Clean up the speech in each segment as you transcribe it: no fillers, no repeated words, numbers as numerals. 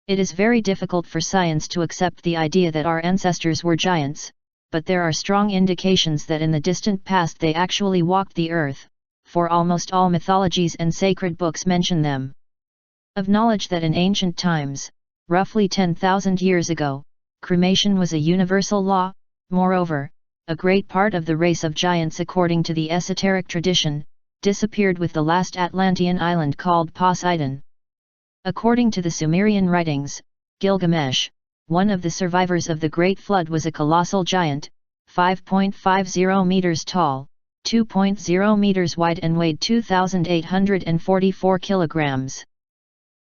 It is very difficult for science to accept the idea that our ancestors were giants, but there are strong indications that in the distant past they actually walked the earth, for almost all mythologies and sacred books mention them. Of knowledge that in ancient times, roughly 10,000 years ago, cremation was a universal law. Moreover, a great part of the race of giants, according to the esoteric tradition, disappeared with the last Atlantean island called Poseidon. According to the Sumerian writings, Gilgamesh, one of the survivors of the Great Flood, was a colossal giant, 5.50 meters tall, 2.0 meters wide, and weighed 2,844 kilograms.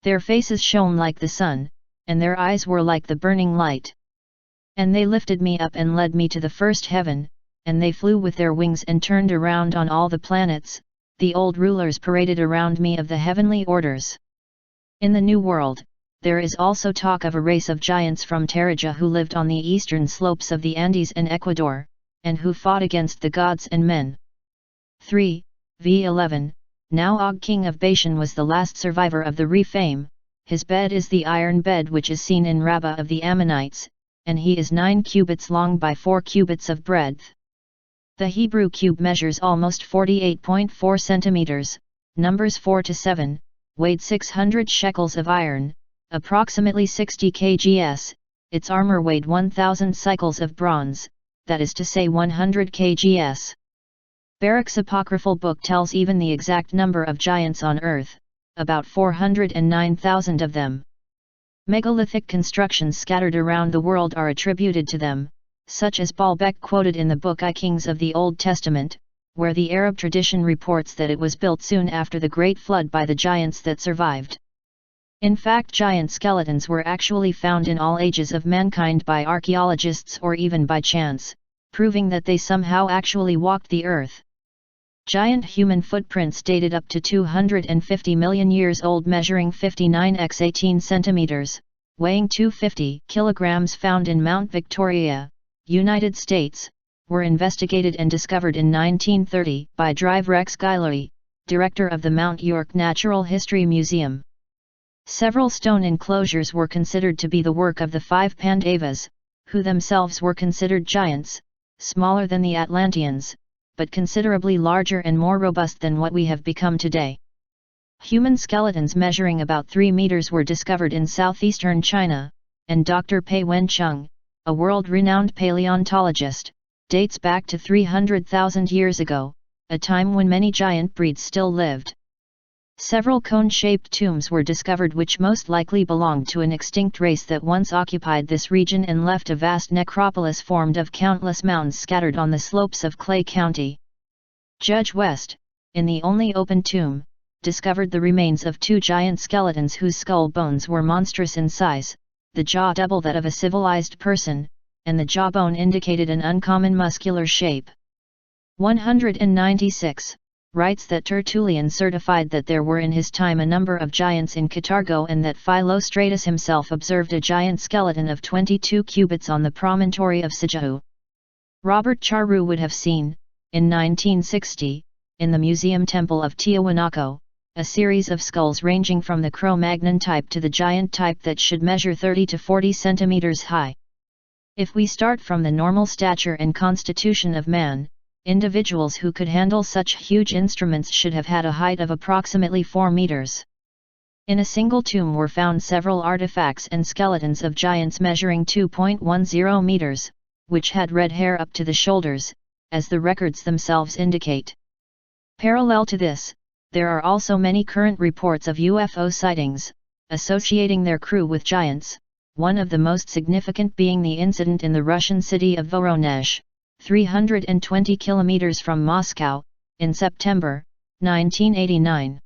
Their faces shone like the sun, and their eyes were like the burning light. And they lifted me up and led me to the first heaven, and they flew with their wings and turned around on all the planets. The old rulers paraded around me of the heavenly orders. In the New World, there is also talk of a race of giants from Tarija who lived on the eastern slopes of the Andes and Ecuador, and who fought against the gods and men. 3. v11. Now Og, king of Bashan, was the last survivor of the Rephaim. His bed is the iron bed which is seen in Rabbah of the Ammonites, and he is 9 cubits long by 4 cubits of breadth. The Hebrew cube measures almost 48.4 centimeters, numbers 4 to 7, weighed 600 shekels of iron, approximately 60 kgs, its armor weighed 1,000 cycles of bronze, that is to say 100 kgs. Baruch's apocryphal book tells even the exact number of giants on earth, about 409,000 of them. Megalithic constructions scattered around the world are attributed to them, such as Baalbek quoted in the book I Kings of the Old Testament, where the Arab tradition reports that it was built soon after the Great Flood by the giants that survived. In fact, giant skeletons were actually found in all ages of mankind by archaeologists or even by chance, proving that they somehow actually walked the earth. Giant human footprints dated up to 250 million years old, measuring 59 x 18 centimeters, weighing 250 kilograms, found in Mount Victoria, United States, were investigated and discovered in 1930 by Drive Rex Guillory, director of the Mount York Natural History Museum. Several stone enclosures were considered to be the work of the 5 Pandavas, who themselves were considered giants, smaller than the Atlanteans, but considerably larger and more robust than what we have become today. Human skeletons measuring about 3 meters were discovered in southeastern China, and Dr. Pei Wencheng, a world-renowned paleontologist, dates back to 300,000 years ago, a time when many giant breeds still lived. Several cone-shaped tombs were discovered which most likely belonged to an extinct race that once occupied this region and left a vast necropolis formed of countless mounds scattered on the slopes of Clay County. Judge West, in the only open tomb, discovered the remains of 2 giant skeletons whose skull bones were monstrous in size, the jaw double that of a civilized person, and the jawbone indicated an uncommon muscular shape. 196. Writes that Tertullian certified that there were in his time a number of giants in Catargo, and that Philostratus himself observed a giant skeleton of 22 cubits on the promontory of Sijahu. Robert Charroux would have seen, in 1960, in the Museum Temple of Tiahuanaco, a series of skulls ranging from the Cro-Magnon type to the giant type that should measure 30 to 40 centimeters high. If we start from the normal stature and constitution of man, individuals who could handle such huge instruments should have had a height of approximately 4 meters. In a single tomb were found several artifacts and skeletons of giants measuring 2.10 meters, which had red hair up to the shoulders, as the records themselves indicate. Parallel to this, there are also many current reports of UFO sightings, associating their crew with giants, one of the most significant being the incident in the Russian city of Voronezh, 320 kilometers from Moscow, in September 1989.